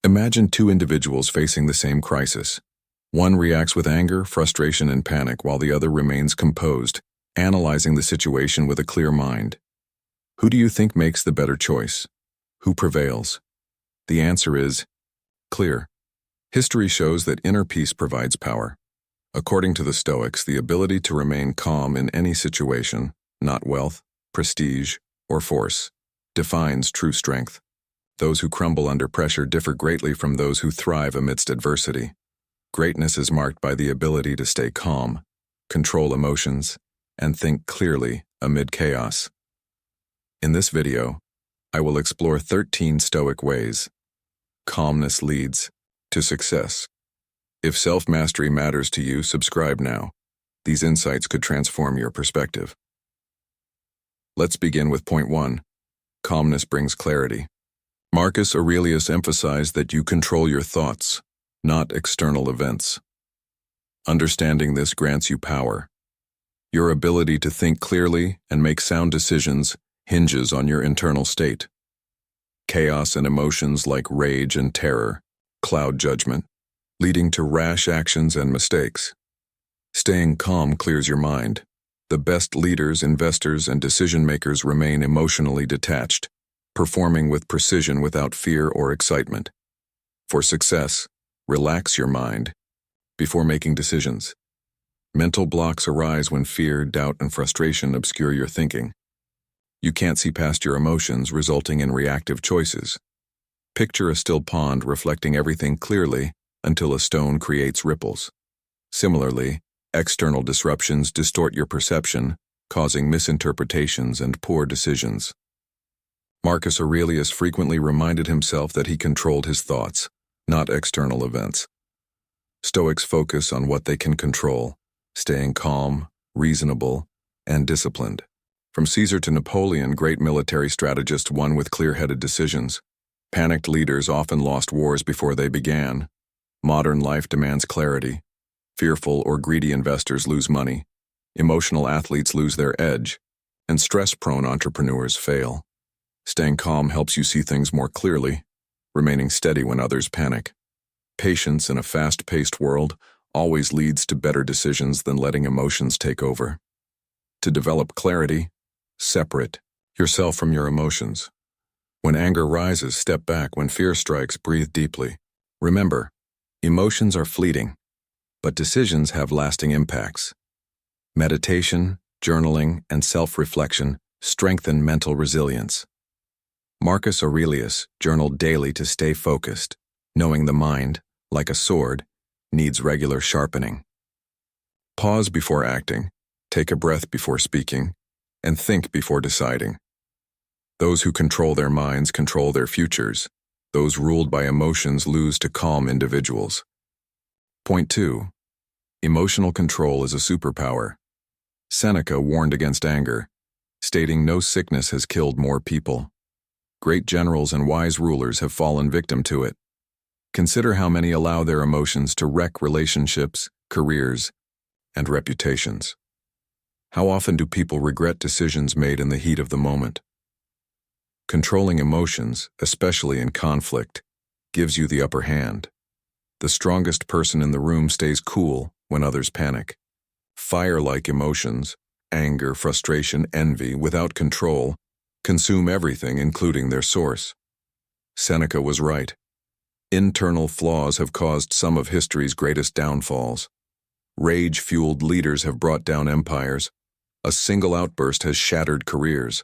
Imagine two individuals facing the same crisis. One reacts with anger, frustration, and panic, while the other remains composed, analyzing the situation with a clear mind. Who do you think makes the better choice? Who prevails? The answer is clear. History shows that inner peace provides power. According to the Stoics, the ability to remain calm in any situation, not wealth, prestige, or force, defines true strength. Those who crumble under pressure differ greatly from those who thrive amidst adversity. Greatness is marked by the ability to stay calm, control emotions, and think clearly amid chaos. In this video, I will explore 13 Stoic ways calmness leads to success. If self-mastery matters to you, subscribe now. These insights could transform your perspective. Let's begin with point 1. Calmness brings clarity. Marcus Aurelius emphasized that you control your thoughts, not external events. Understanding this grants you power. Your ability to think clearly and make sound decisions hinges on your internal state. Chaos and emotions like rage and terror cloud judgment, leading to rash actions and mistakes. Staying calm clears your mind. The best leaders, investors, and decision-makers remain emotionally detached, performing with precision without fear or excitement. For success, relax your mind before making decisions. Mental blocks arise when fear, doubt, and frustration obscure your thinking. You can't see past your emotions, resulting in reactive choices. Picture a still pond reflecting everything clearly until a stone creates ripples. Similarly, external disruptions distort your perception, causing misinterpretations and poor decisions. Marcus Aurelius frequently reminded himself that he controlled his thoughts, not external events. Stoics focus on what they can control, staying calm, reasonable, and disciplined. From Caesar to Napoleon, great military strategists won with clear-headed decisions. Panicked leaders often lost wars before they began. Modern life demands clarity. Fearful or greedy investors lose money. Emotional athletes lose their edge. And stress-prone entrepreneurs fail. Staying calm helps you see things more clearly, remaining steady when others panic. Patience in a fast-paced world always leads to better decisions than letting emotions take over. To develop clarity, separate yourself from your emotions. When anger rises, step back. When fear strikes, breathe deeply. Remember, emotions are fleeting, but decisions have lasting impacts. Meditation, journaling, and self-reflection strengthen mental resilience. Marcus Aurelius journaled daily to stay focused, knowing the mind, like a sword, needs regular sharpening. Pause before acting, take a breath before speaking, and think before deciding. Those who control their minds control their futures. Those ruled by emotions lose to calm individuals. Point 2. Emotional control is a superpower. Seneca warned against anger, stating no sickness has killed more people. Great generals and wise rulers have fallen victim to it. Consider how many allow their emotions to wreck relationships, careers, and reputations. How often do people regret decisions made in the heat of the moment? Controlling emotions, especially in conflict, gives you the upper hand. The strongest person in the room stays cool when others panic. Fire-like emotions, anger, frustration, envy, without control, consume everything, including their source. Seneca was right. Internal flaws have caused some of history's greatest downfalls. Rage-fueled leaders have brought down empires. A single outburst has shattered careers.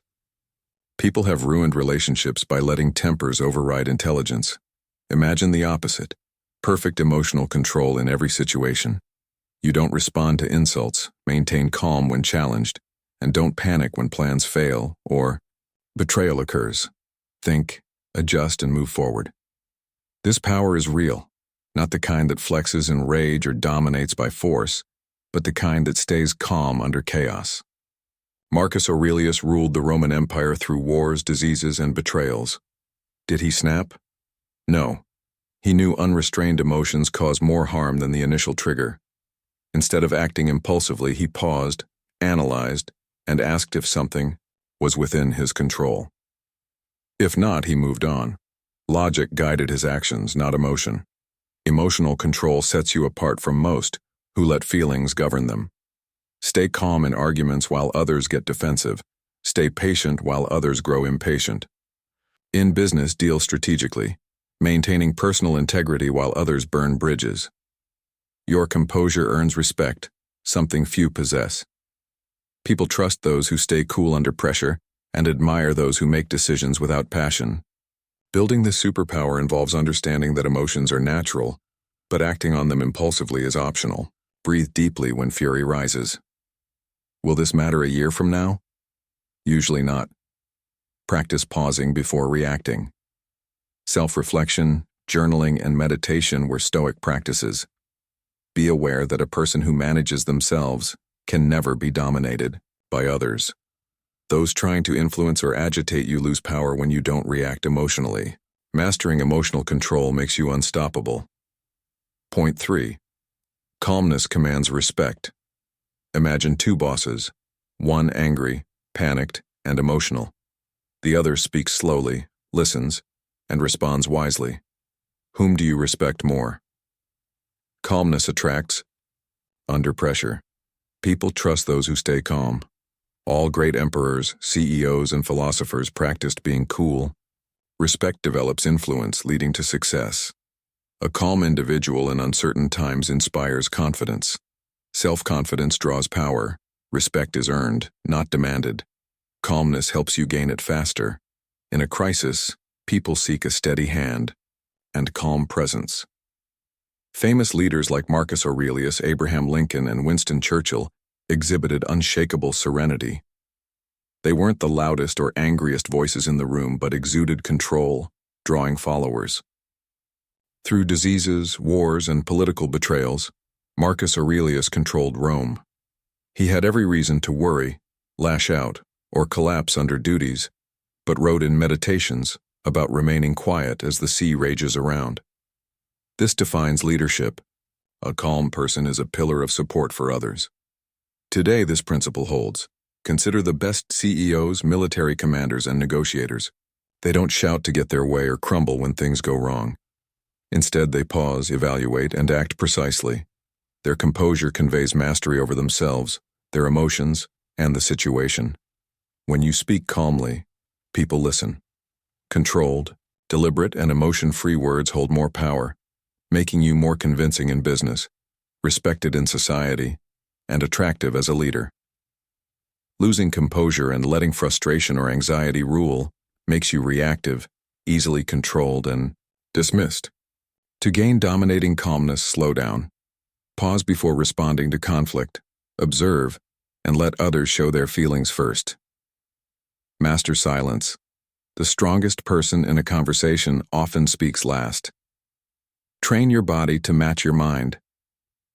People have ruined relationships by letting tempers override intelligence. Imagine the opposite. Perfect emotional control in every situation. You don't respond to insults, maintain calm when challenged, and don't panic when plans fail or betrayal occurs. Think, adjust, and move forward. This power is real, not the kind that flexes in rage or dominates by force, but the kind that stays calm under chaos. Marcus Aurelius ruled the Roman Empire through wars, diseases, and betrayals. Did he snap? No. He knew unrestrained emotions cause more harm than the initial trigger. Instead of acting impulsively, he paused, analyzed, and asked if something was within his control. If not, he moved on. Logic guided his actions, not emotion. Emotional control sets you apart from most, who let feelings govern them. Stay calm in arguments while others get defensive. Stay patient while others grow impatient. In business, deal strategically, maintaining personal integrity while others burn bridges. Your composure earns respect, something few possess. People trust those who stay cool under pressure and admire those who make decisions without passion. Building this superpower involves understanding that emotions are natural, but acting on them impulsively is optional. Breathe deeply when fury rises. Will this matter a year from now? Usually not. Practice pausing before reacting. Self-reflection, journaling, and meditation were Stoic practices. Be aware that a person who manages themselves can never be dominated by others. Those trying to influence or agitate you lose power when you don't react emotionally. Mastering emotional control makes you unstoppable. Point 3. Calmness commands respect. Imagine two bosses, one angry, panicked, and emotional. The other speaks slowly, listens, and responds wisely. Whom do you respect more? Calmness attracts. Under pressure. People trust those who stay calm. All great emperors, CEOs, and philosophers practiced being cool. Respect develops influence, leading to success. A calm individual in uncertain times inspires confidence. Self-confidence draws power. Respect is earned, not demanded. Calmness helps you gain it faster. In a crisis, people seek a steady hand and calm presence. Famous leaders like Marcus Aurelius, Abraham Lincoln, and Winston Churchill exhibited unshakable serenity. They weren't the loudest or angriest voices in the room, but exuded control, drawing followers. Through diseases, wars, and political betrayals, Marcus Aurelius controlled Rome. He had every reason to worry, lash out, or collapse under duties, but wrote in Meditations about remaining quiet as the sea rages around. This defines leadership. A calm person is a pillar of support for others. Today, this principle holds. Consider the best CEOs, military commanders, and negotiators. They don't shout to get their way or crumble when things go wrong. Instead, they pause, evaluate, and act precisely. Their composure conveys mastery over themselves, their emotions, and the situation. When you speak calmly, people listen. Controlled, deliberate, and emotion-free words hold more power, making you more convincing in business, respected in society, and attractive as a leader. Losing composure and letting frustration or anxiety rule makes you reactive, easily controlled, and dismissed. To gain dominating calmness, slow down. Pause before responding to conflict. Observe, and let others show their feelings first. Master silence. The strongest person in a conversation often speaks last. Train your body to match your mind.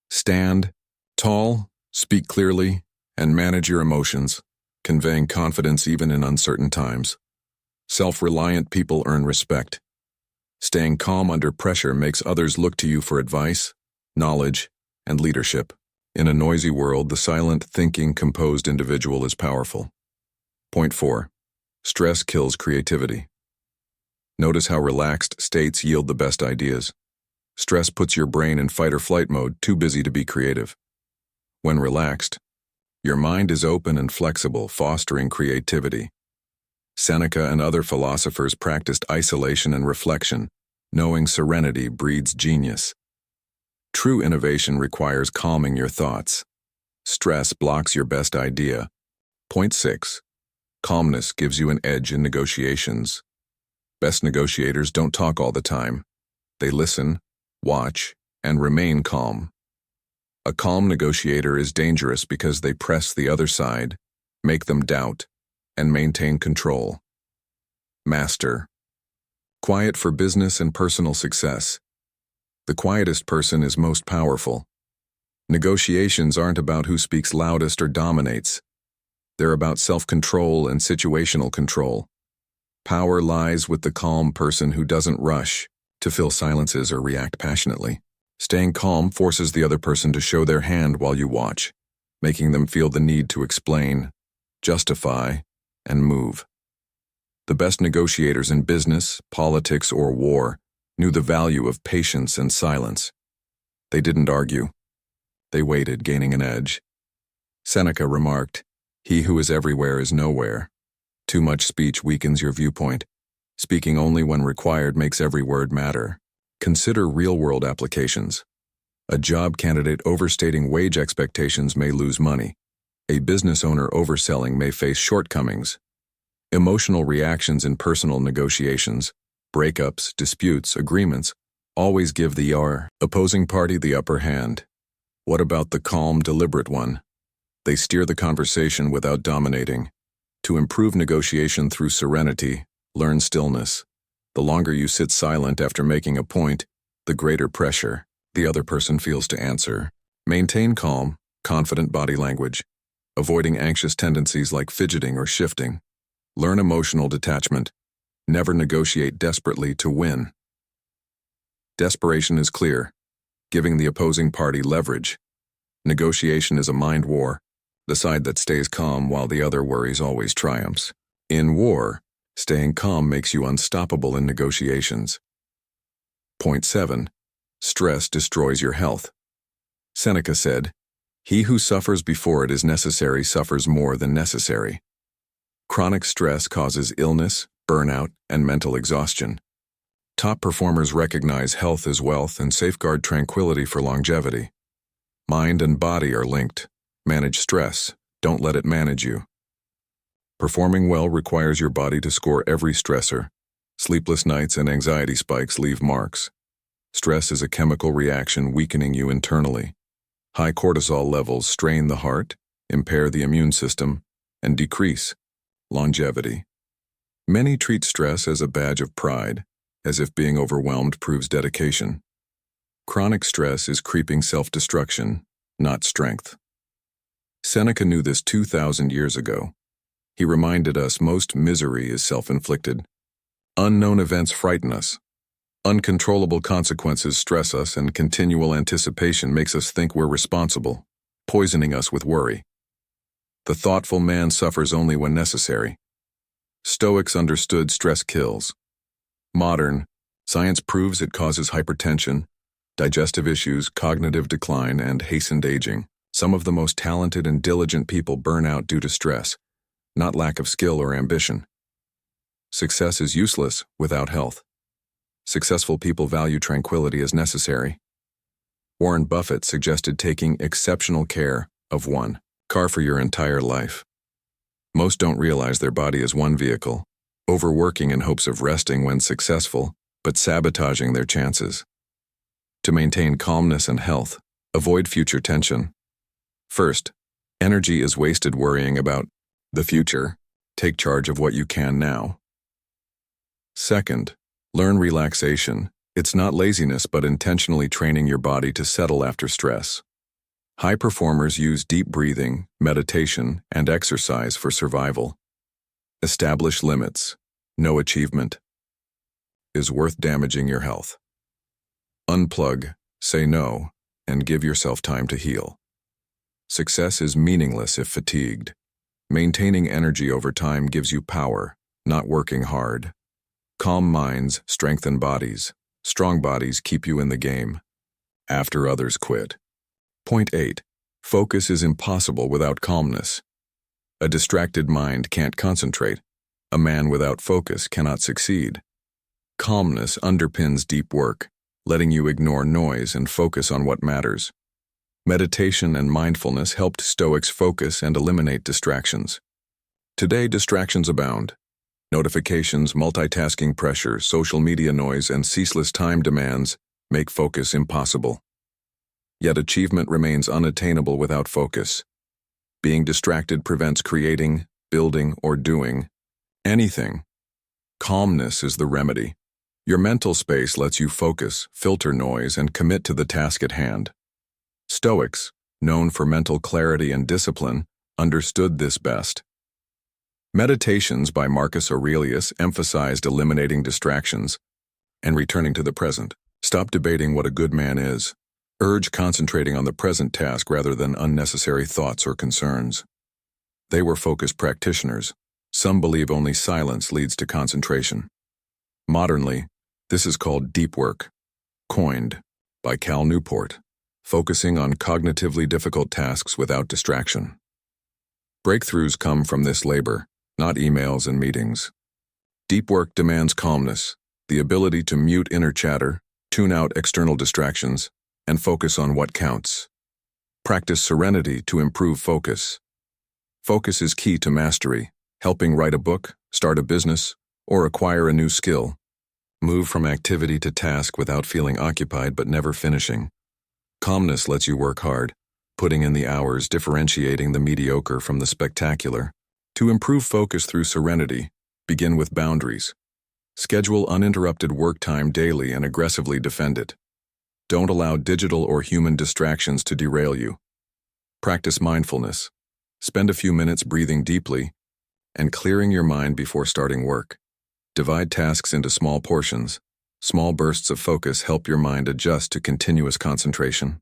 Stand tall, speak clearly, and manage your emotions, conveying confidence even in uncertain times. Self-reliant people earn respect. Staying calm under pressure makes others look to you for advice, knowledge, and leadership. In a noisy world, the silent, thinking, composed individual is powerful. Point 4. Stress kills creativity. Notice how relaxed states yield the best ideas. Stress puts your brain in fight or flight mode, too busy to be creative. When relaxed, your mind is open and flexible, fostering creativity. Seneca and other philosophers practiced isolation and reflection, knowing serenity breeds genius. True innovation requires calming your thoughts. Stress blocks your best idea. Point 6. Calmness gives you an edge in negotiations. Best negotiators don't talk all the time. They listen, watch, and remain calm. A calm negotiator is dangerous because they press the other side, make them doubt, and maintain control. Master. Quiet for business and personal success. The quietest person is most powerful. Negotiations aren't about who speaks loudest or dominates. They're about self-control and situational control. Power lies with the calm person who doesn't rush to fill silences or react passionately. Staying calm forces the other person to show their hand while you watch, making them feel the need to explain, justify, and move. The best negotiators in business, politics, or war knew the value of patience and silence. They didn't argue. They waited, gaining an edge. Seneca remarked, "He who is everywhere is nowhere." Too much speech weakens your viewpoint. Speaking only when required makes every word matter. Consider real-world applications. A job candidate overstating wage expectations may lose money. A business owner overselling may face shortcomings. Emotional reactions in personal negotiations, breakups, disputes, agreements, always give the opposing party the upper hand. What about the calm, deliberate one? They steer the conversation without dominating. To improve negotiation through serenity, learn stillness. The longer you sit silent after making a point, the greater pressure the other person feels to answer. Maintain calm, confident body language, avoiding anxious tendencies like fidgeting or shifting. Learn emotional detachment. Never negotiate desperately to win. Desperation is clear, giving the opposing party leverage. Negotiation is a mind war. The side that stays calm while the other worries always triumphs. In war, staying calm makes you unstoppable in negotiations. Point 7. Stress destroys your health. Seneca said, "He who suffers before it is necessary suffers more than necessary." Chronic stress causes illness, burnout, and mental exhaustion. Top performers recognize health as wealth and safeguard tranquility for longevity. Mind and body are linked. Manage stress. Don't let it manage you. Performing well requires your body to score every stressor. Sleepless nights and anxiety spikes leave marks. Stress is a chemical reaction weakening you internally. High cortisol levels strain the heart, impair the immune system, and decrease longevity. Many treat stress as a badge of pride, as if being overwhelmed proves dedication. Chronic stress is creeping self-destruction, not strength. Seneca knew this 2,000 years ago. He reminded us most misery is self-inflicted. Unknown events frighten us. Uncontrollable consequences stress us, and continual anticipation makes us think we're responsible, poisoning us with worry. The thoughtful man suffers only when necessary. Stoics understood stress kills. Modern science proves it causes hypertension, digestive issues, cognitive decline, and hastened aging. Some of the most talented and diligent people burn out due to stress, not lack of skill or ambition. Success is useless without health. Successful people value tranquility as necessary. Warren Buffett suggested taking exceptional care of one car for your entire life. Most don't realize their body is one vehicle, overworking in hopes of resting when successful, but sabotaging their chances. To maintain calmness and health, avoid future tension. First, energy is wasted worrying about the future. Take charge of what you can now. Second, learn relaxation. It's not laziness but intentionally training your body to settle after stress. High performers use deep breathing, meditation, and exercise for survival. Establish limits. No achievement is worth damaging your health. Unplug, say no, and give yourself time to heal. Success is meaningless if fatigued. Maintaining energy over time gives you power, not working hard. Calm minds strengthen bodies. Strong bodies keep you in the game. After others quit. Point 8. Focus is impossible without calmness. A distracted mind can't concentrate. A man without focus cannot succeed. Calmness underpins deep work, letting you ignore noise and focus on what matters. Meditation and mindfulness helped Stoics focus and eliminate distractions. Today, distractions abound. Notifications, multitasking pressure, social media noise, and ceaseless time demands make focus impossible. Yet achievement remains unattainable without focus. Being distracted prevents creating, building, or doing anything. Calmness is the remedy. Your mental space lets you focus, filter noise, and commit to the task at hand. Stoics, known for mental clarity and discipline, understood this best. Meditations by Marcus Aurelius emphasized eliminating distractions and returning to the present. Stop debating what a good man is. Urge concentrating on the present task rather than unnecessary thoughts or concerns. They were focused practitioners, Some believe only silence leads to concentration. Modernly, this is called deep work, coined by Cal Newport, focusing on cognitively difficult tasks without distraction. Breakthroughs come from this labor, not emails and meetings. Deep work demands calmness, the ability to mute inner chatter, tune out external distractions, and focus on what counts. Practice serenity to improve focus. Focus is key to mastery, helping write a book, start a business, or acquire a new skill. Move from activity to task without feeling occupied but never finishing. Calmness lets you work hard, putting in the hours, differentiating the mediocre from the spectacular. To improve focus through serenity, begin with boundaries. Schedule uninterrupted work time daily and aggressively defend it. Don't allow digital or human distractions to derail you. Practice mindfulness. Spend a few minutes breathing deeply and clearing your mind before starting work. Divide tasks into small portions. Small bursts of focus help your mind adjust to continuous concentration.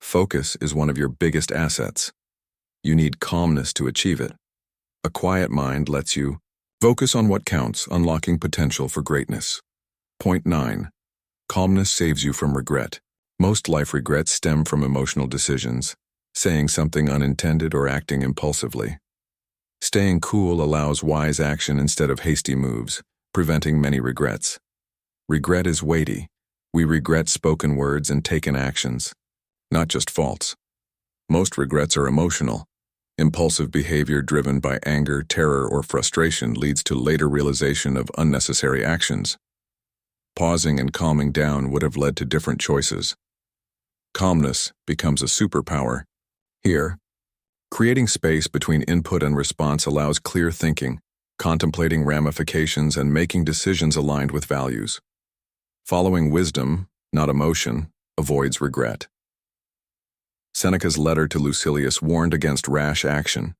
Focus is one of your biggest assets. You need calmness to achieve it. A quiet mind lets you focus on what counts, unlocking potential for greatness. Point 9. Calmness saves you from regret. Most life regrets stem from emotional decisions, saying something unintended or acting impulsively. Staying cool allows wise action instead of hasty moves, preventing many regrets. Regret is weighty. We regret spoken words and taken actions, not just faults. Most regrets are emotional. Impulsive behavior driven by anger, terror, or frustration leads to later realization of unnecessary actions. Pausing and calming down would have led to different choices. Calmness becomes a superpower. Here, creating space between input and response allows clear thinking, contemplating ramifications, and making decisions aligned with values. Following wisdom, not emotion, avoids regret. Seneca's letter to Lucilius warned against rash action.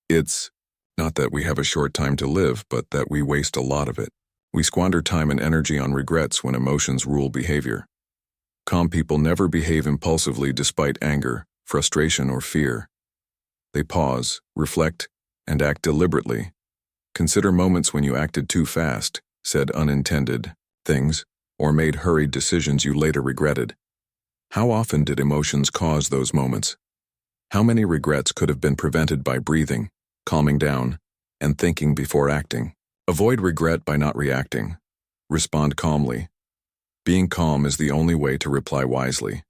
It's not that we have a short time to live, but that we waste a lot of it. We squander time and energy on regrets when emotions rule behavior. Calm people never behave impulsively despite anger, frustration, or fear. They pause, reflect, and act deliberately. Consider moments when you acted too fast, said unintended things, or made hurried decisions you later regretted. How often did emotions cause those moments? How many regrets could have been prevented by breathing, calming down, and thinking before acting? Avoid regret by not reacting. Respond calmly. Being calm is the only way to reply wisely.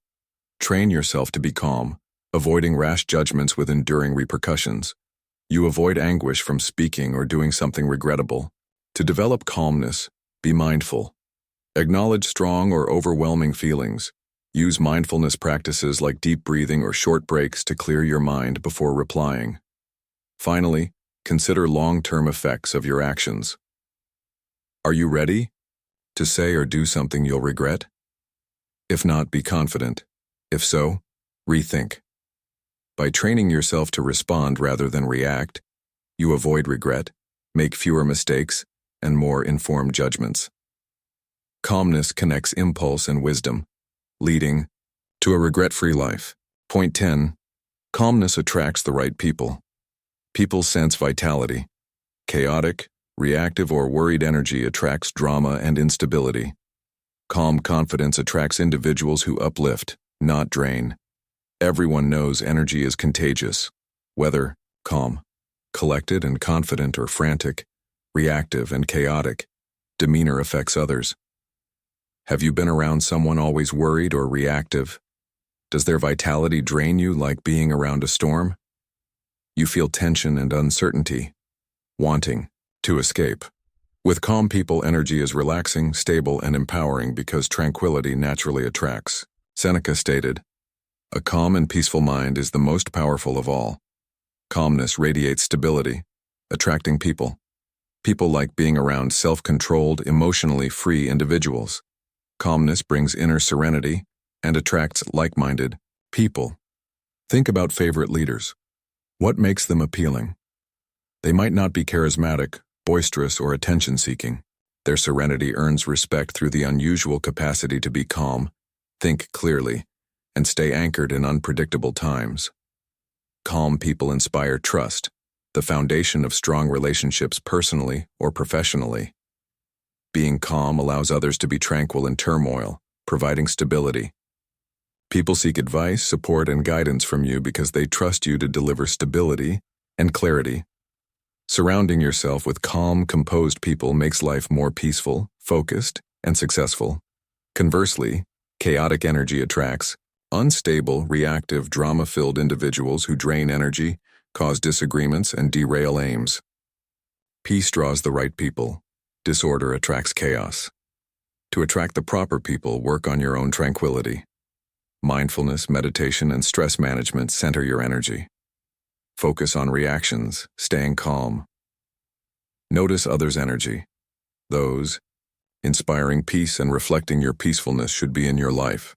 Train yourself to be calm, avoiding rash judgments with enduring repercussions. You avoid anguish from speaking or doing something regrettable. To develop calmness, be mindful. Acknowledge strong or overwhelming feelings. Use mindfulness practices like deep breathing or short breaks to clear your mind before replying. Finally, consider long-term effects of your actions. Are you ready to say or do something you'll regret? If not, be confident. If so, rethink. By training yourself to respond rather than react, you avoid regret, make fewer mistakes, and more informed judgments. Calmness connects impulse and wisdom, leading to a regret-free life. Point 10. Calmness attracts the right people. People sense vitality. Chaotic, reactive, or worried energy attracts drama and instability. Calm confidence attracts individuals who uplift, not drain. Everyone knows energy is contagious. Whether calm, collected and confident, or frantic, reactive and chaotic, demeanor affects others. Have you been around someone always worried or reactive? Does their vitality drain you like being around a storm? You feel tension and uncertainty, wanting to escape. With calm people, energy is relaxing, stable, and empowering because tranquility naturally attracts. Seneca stated, "A calm and peaceful mind is the most powerful of all." Calmness radiates stability, attracting people. People like being around self-controlled, emotionally free individuals. Calmness brings inner serenity and attracts like-minded people. Think about favorite leaders. What makes them appealing? They might not be charismatic, boisterous, or attention-seeking. Their serenity earns respect through the unusual capacity to be calm, think clearly, and stay anchored in unpredictable times. Calm people inspire trust. the foundation of strong relationships personally or professionally. Being calm allows others to be tranquil in turmoil, providing stability. People seek advice, support, and guidance from you because they trust you to deliver stability and clarity. Surrounding yourself with calm, composed people makes life more peaceful, focused, and successful. Conversely, chaotic energy attracts unstable, reactive, drama-filled individuals who drain energy, cause disagreements, and derail aims. Peace draws the right people. Disorder attracts chaos. To attract the proper people, work on your own tranquility. Mindfulness, meditation, and stress management center your energy. Focus on reactions, staying calm. Notice others' energy. Those inspiring peace and reflecting your peacefulness should be in your life.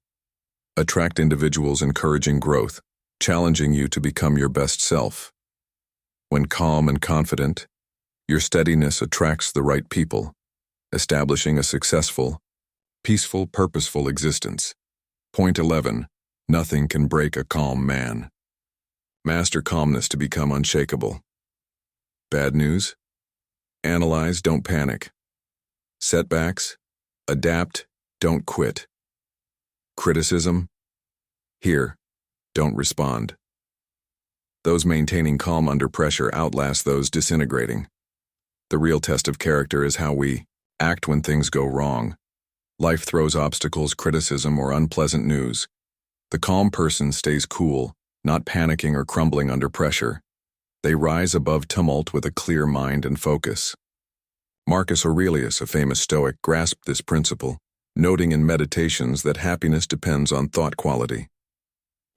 Attract individuals encouraging growth, challenging you to become your best self. When calm and confident, your steadiness attracts the right people, establishing a successful, peaceful, purposeful existence. Point 11. Nothing can break a calm man. Master calmness to become unshakable. Bad news? Analyze, don't panic. Setbacks? Adapt, don't quit. Criticism? Hear, don't respond. Those maintaining calm under pressure outlast those disintegrating. The real test of character is how we act when things go wrong. Life throws obstacles, criticism, or unpleasant news. The calm person stays cool, not panicking or crumbling under pressure. They rise above tumult with a clear mind and focus. Marcus Aurelius, a famous Stoic, grasped this principle, noting in Meditations that happiness depends on thought quality.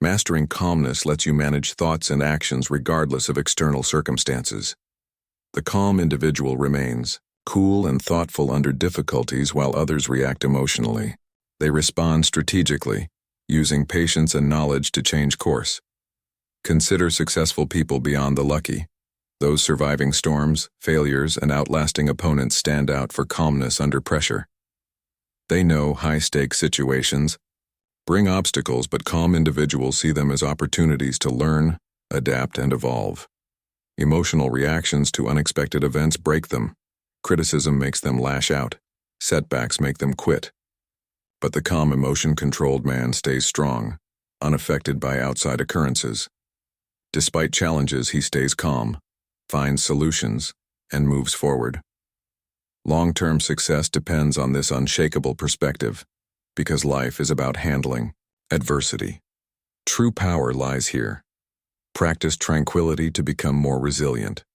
Mastering calmness lets you manage thoughts and actions regardless of external circumstances. The calm individual remains cool and thoughtful under difficulties while others react emotionally. They respond strategically, using patience and knowledge to change course. Consider successful people beyond the lucky. Those surviving storms, failures, and outlasting opponents stand out for calmness under pressure. They know high-stakes situations bring obstacles, but calm individuals see them as opportunities to learn, adapt, and evolve. Emotional reactions to unexpected events break them. Criticism makes them lash out. Setbacks make them quit. But the calm, emotion-controlled man stays strong, unaffected by outside occurrences. Despite challenges, he stays calm, finds solutions, and moves forward. Long-term success depends on this unshakable perspective, because life is about handling adversity. True power lies here. Practice tranquility to become more resilient.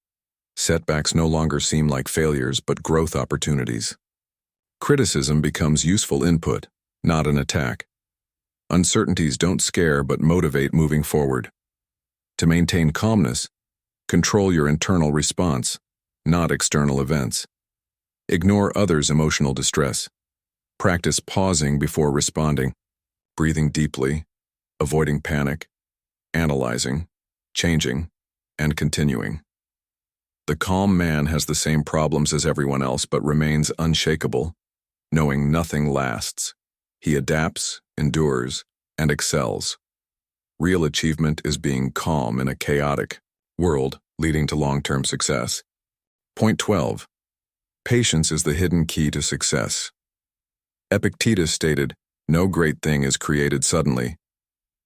Setbacks no longer seem like failures but growth opportunities. Criticism becomes useful input, not an attack. Uncertainties don't scare but motivate moving forward. To maintain calmness, control your internal response, not external events. Ignore others' emotional distress. Practice pausing before responding, breathing deeply, avoiding panic, analyzing, changing, and continuing. The calm man has the same problems as everyone else but remains unshakable, knowing nothing lasts. He adapts, endures, and excels. Real achievement is being calm in a chaotic world, leading to long-term success. Point 12. Patience is the hidden key to success. Epictetus stated, "No great thing is created suddenly.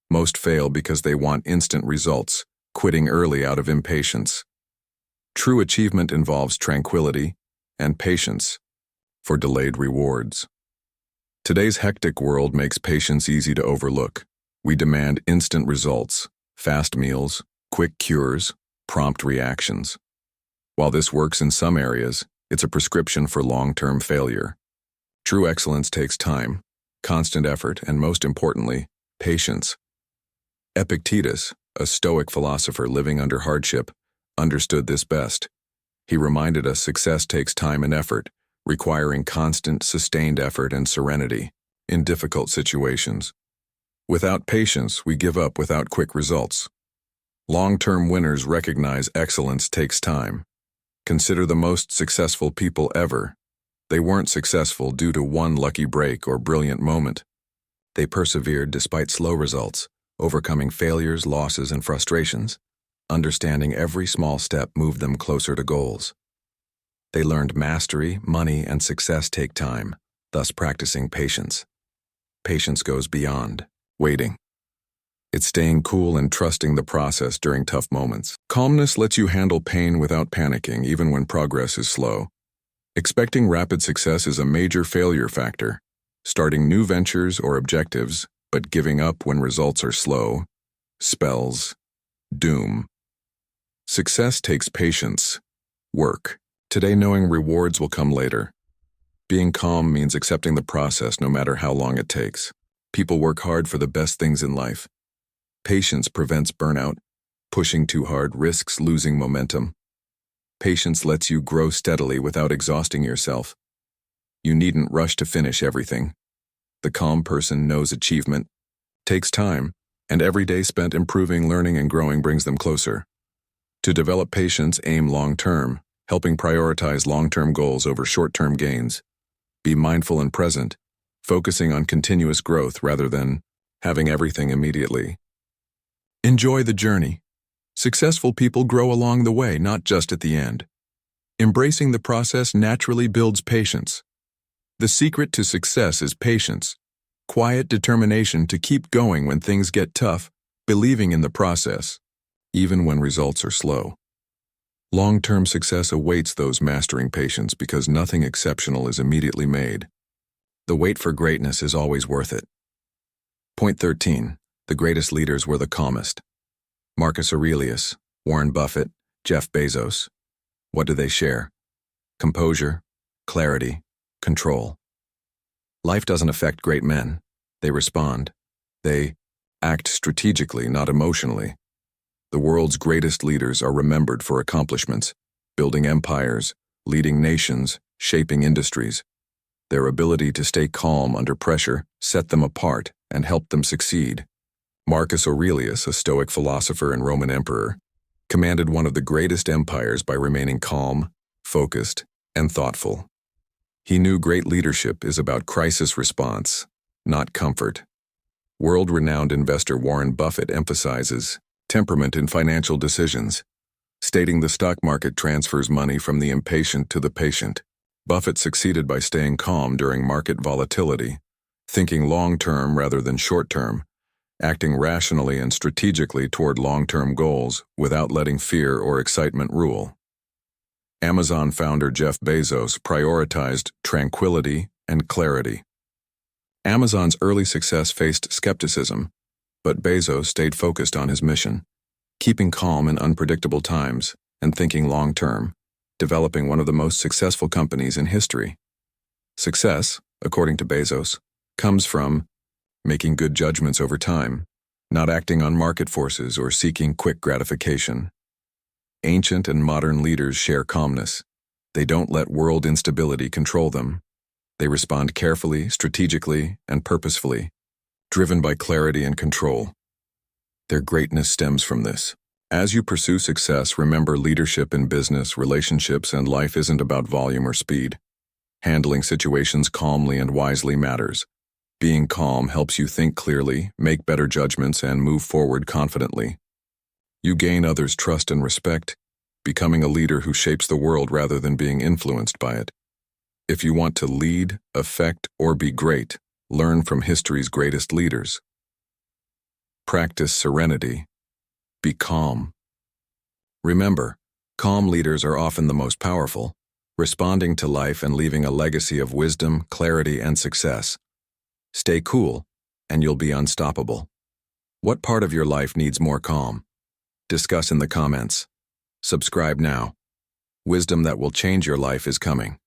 Most fail because they want instant results, quitting early out of impatience." True achievement involves tranquility and patience for delayed rewards. Today's hectic world makes patience easy to overlook. We demand instant results, fast meals, quick cures, prompt reactions. While this works in some areas, it's a prescription for long-term failure. True excellence takes time, constant effort, and most importantly, patience. Epictetus, a Stoic philosopher living under hardship, understood this best. He reminded us success takes time and effort, requiring constant, sustained effort and serenity in difficult situations. Without patience, we give up without quick results. Long-term winners recognize excellence takes time. Consider the most successful people ever. They weren't successful due to one lucky break or brilliant moment. They persevered despite slow results, overcoming failures, losses, and frustrations. Understanding every small step moved them closer to goals. They learned mastery, money, and success take time, thus practicing patience. Patience goes beyond waiting. It's staying cool and trusting the process during tough moments. Calmness lets you handle pain without panicking, even when progress is slow. Expecting rapid success is a major failure factor. Starting new ventures or objectives, but giving up when results are slow, spells doom. Success takes patience, work. Today, knowing rewards will come later. Being calm means accepting the process no matter how long it takes. People work hard for the best things in life. Patience prevents burnout. Pushing too hard risks losing momentum. Patience lets you grow steadily without exhausting yourself. You needn't rush to finish everything. The calm person knows achievement takes time, and every day spent improving, learning, and growing brings them closer. To develop patience, aim long-term, helping prioritize long-term goals over short-term gains. Be mindful and present, focusing on continuous growth rather than having everything immediately. Enjoy the journey. Successful people grow along the way, not just at the end. Embracing the process naturally builds patience. The secret to success is patience, quiet determination to keep going when things get tough, believing in the process, even when results are slow. Long-term success awaits those mastering patience because nothing exceptional is immediately made. The wait for greatness is always worth it. Point 13. The greatest leaders were the calmest. Marcus Aurelius, Warren Buffett, Jeff Bezos. What do they share? Composure, clarity, control. Life doesn't affect great men. They respond. They act strategically, not emotionally. The world's greatest leaders are remembered for accomplishments, building empires, leading nations, shaping industries. Their ability to stay calm under pressure set them apart and helped them succeed. Marcus Aurelius, a Stoic philosopher and Roman emperor, commanded one of the greatest empires by remaining calm, focused, and thoughtful. He knew great leadership is about crisis response, not comfort. World-renowned investor Warren Buffett emphasizes temperament in financial decisions, stating the stock market transfers money from the impatient to the patient. Buffett succeeded by staying calm during market volatility, thinking long-term rather than short-term, acting rationally and strategically toward long-term goals without letting fear or excitement rule. Amazon founder Jeff Bezos prioritized tranquility and clarity. Amazon's early success faced skepticism, but Bezos stayed focused on his mission, keeping calm in unpredictable times and thinking long-term, developing one of the most successful companies in history. Success, according to Bezos, comes from making good judgments over time, not acting on market forces or seeking quick gratification. Ancient and modern leaders share calmness. They don't let world instability control them. They respond carefully, strategically, and purposefully, driven by clarity and control. Their greatness stems from this. As you pursue success, remember leadership in business, relationships, and life isn't about volume or speed. Handling situations calmly and wisely matters. Being calm helps you think clearly, make better judgments, and move forward confidently. You gain others' trust and respect, becoming a leader who shapes the world rather than being influenced by it. If you want to lead, affect, or be great, learn from history's greatest leaders. Practice serenity. Be calm. Remember, calm leaders are often the most powerful, responding to life and leaving a legacy of wisdom, clarity, and success. Stay cool, and you'll be unstoppable. What part of your life needs more calm? Discuss in the comments. Subscribe now. Wisdom that will change your life is coming.